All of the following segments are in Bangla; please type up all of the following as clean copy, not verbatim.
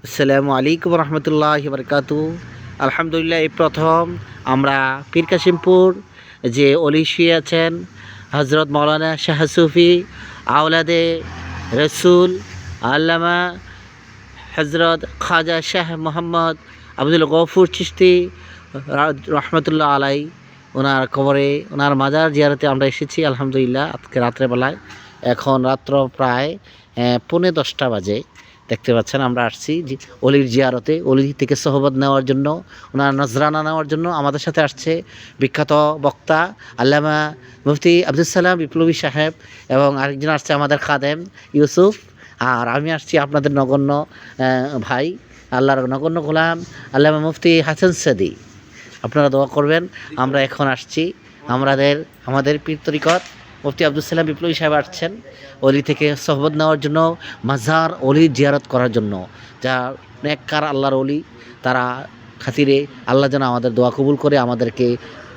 আসসালামু আলাইকুম রহমতুল্লাহি বারকাতু। আলহামদুলিল্লাহ, এই প্রথম আমরা পীর কাশিমপুর যে অলি শুয়ে আছেন হজরত মৌলানা শাহ সুফি আওলাদে রসুল আল্লামা হজরত খাজা শাহ মোহাম্মদ আব্দুল গফুর চিশতি রহমতুল্লাহ আলাই, ওনার কবরে ওনার মাজার জিয়ারতে আমরা এসেছি। আলহামদুলিল্লাহ, আজকে রাত্রেবেলায়, এখন রাত্র প্রায় 10:45 বাজে। দেখতে পাচ্ছেন আমরা আসছি যে অলির জিয়ারতে, অলি থেকে সহবত নেওয়ার জন্য, ওনার নজরানা নেওয়ার জন্য। আমাদের সাথে আসছে বিখ্যাত বক্তা আল্লামা মুফতি আব্দুল সালাম বিপ্লবী সাহেব, এবং আরেকজন আসছে আমাদের খাদেম ইউসুফ, আর আমি আসছি আপনাদের নগণ্য ভাই, আল্লাহর নগণ্য গোলাম আল্লামা মুফতি হাসান সাদি। আপনারা দোয়া করবেন। আমরা এখন আসছি আমাদের পীর তরিকত মুফতি আব্দুল সালাম বিপ্লবী সাহেব আসছেন অলি থেকে সহবত নেওয়ার জন্য, মাজার অলির জিয়ারত করার জন্য। যা নেককার আল্লাহর অলি, তারা খাতিরে আল্লাহ যেন আমাদের দোয়া কবুল করে, আমাদেরকে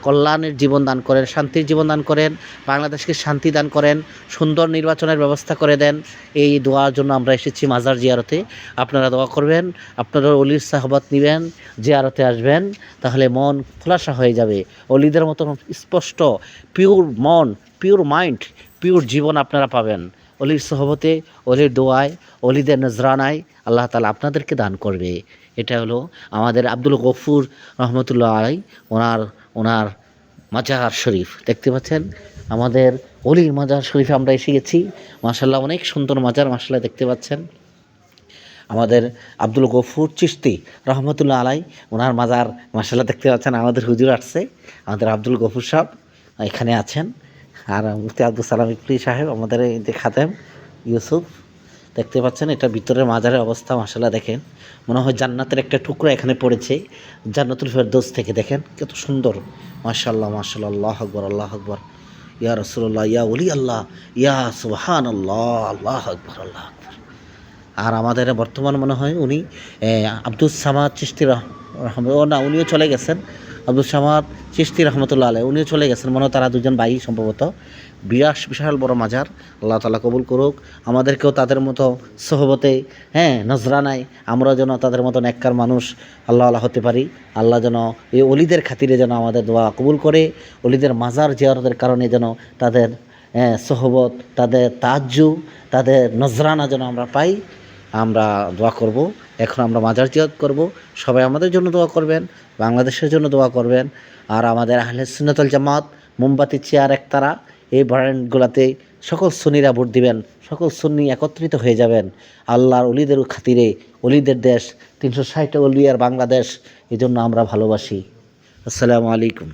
কল্যাণের জীবন দান করেন, শান্তির জীবন দান করেন, বাংলাদেশকে শান্তি দান করেন, সুন্দর নির্বাচনের ব্যবস্থা করে দেন। এই দোয়ার জন্য আমরা এসেছি মাজার জিয়ারতে। আপনারা দোয়া করবেন, আপনারা অলির সাহবত নেবেন, জিয়ারতে আসবেন, তাহলে মন খোলাসা হয়ে যাবে। অলিদের মতন স্পষ্ট পিওর মন, পিওর মাইন্ড, পিওর জীবন আপনারা পাবেন অলির সহবতে, অলির দোয়ায়, অলিদের নজরানায় আল্লাহ তাআলা আপনাদেরকে দান করবে। এটা হলো আমাদের আব্দুল গফুর রহমতুল্লাহ আলাই, ওনার মাজার শরীফ। দেখতে পাচ্ছেন আমাদের অলির মাজার শরীফে আমরা এসে গেছি। মাশাআল্লাহ, অনেক সুন্দর মাজার। মাশাআল্লাহ, দেখতে পাচ্ছেন আমাদের আব্দুল গফুর চিশতি রহমতুল্লাহ আলাই, ওনার মাজার। মাশাআল্লাহ, দেখতে পাচ্ছেন আমাদের হুজুর আসছে, আমাদের আব্দুল গফুর সাহেব এখানে আছেন, আর মুফতি আব্দুল সালাম ইকলি সাহেব, আমাদের এই যে খাদেম ইউসুফ। দেখতে পাচ্ছেন এটা ভিতরের মাজারের অবস্থা। মাশাআল্লাহ, দেখেন মনে হয় জান্নাতের একটা টুকরো এখানে পড়েছে, জান্নাতুল ফেরদৌস থেকে। দেখেন কত সুন্দর। মাশাআল্লাহ, মাশাআল্লাহ, আল্লাহু আকবার, আল্লাহু আকবার, ইয়া রাসূলুল্লাহ, ইয়া ওলি আল্লাহ, ইয়া সুবহানাল্লাহ, আল্লাহু আকবার, আল্লাহু আকবার। আর আমাদের বর্তমান মনে হয় উনি আব্দুল সামাদ চিশতি না, উনিও চলে গেছেন। আব্দুল সামাদ চিশতি রহমতুল্লাহ আলাইহি, উনিও চলে গেছেন মনে হয়, তারা দুজন ভাই সম্ভবত। বিশাল বড় মাজার। আল্লাহ তাআলা কবুল করুক, আমাদেরকেও তাদের মতো সহবতে, নজরানায় আমরা যেন তাদের মতো নেককার মানুষ আল্লাহ হতে পারি। আল্লাহ যেন এই অলিদের খাতিরে যেন আমাদের দোয়া কবুল করে, অলিদের মাজার জিয়ারতের কারণে যেন তাদের সহবত, তাদের তাজ্জু, তাদের নজরানা যেন আমরা পাই। আমরা দোয়া করব। এখন আমরা মাজার জিয়ারত করব। সবাই আমাদের জন্য দোয়া করবেন, বাংলাদেশের জন্য দোয়া করবেন। আর আমাদের আহলে সুন্নাত ওয়াল জামাত মোমবাতি চেয়ার একতারা এই ব্র্যান্ডগুলোতে সকল সুন্নিরা ভোট দিবেন, সকল সুন্নি একত্রিত হয়ে যাবেন আল্লাহর অলিদের খাতিরে। অলিদের দেশ, 360 অলি আর বাংলাদেশ, এই জন্য আমরা ভালোবাসি। আসসালামু আলাইকুম।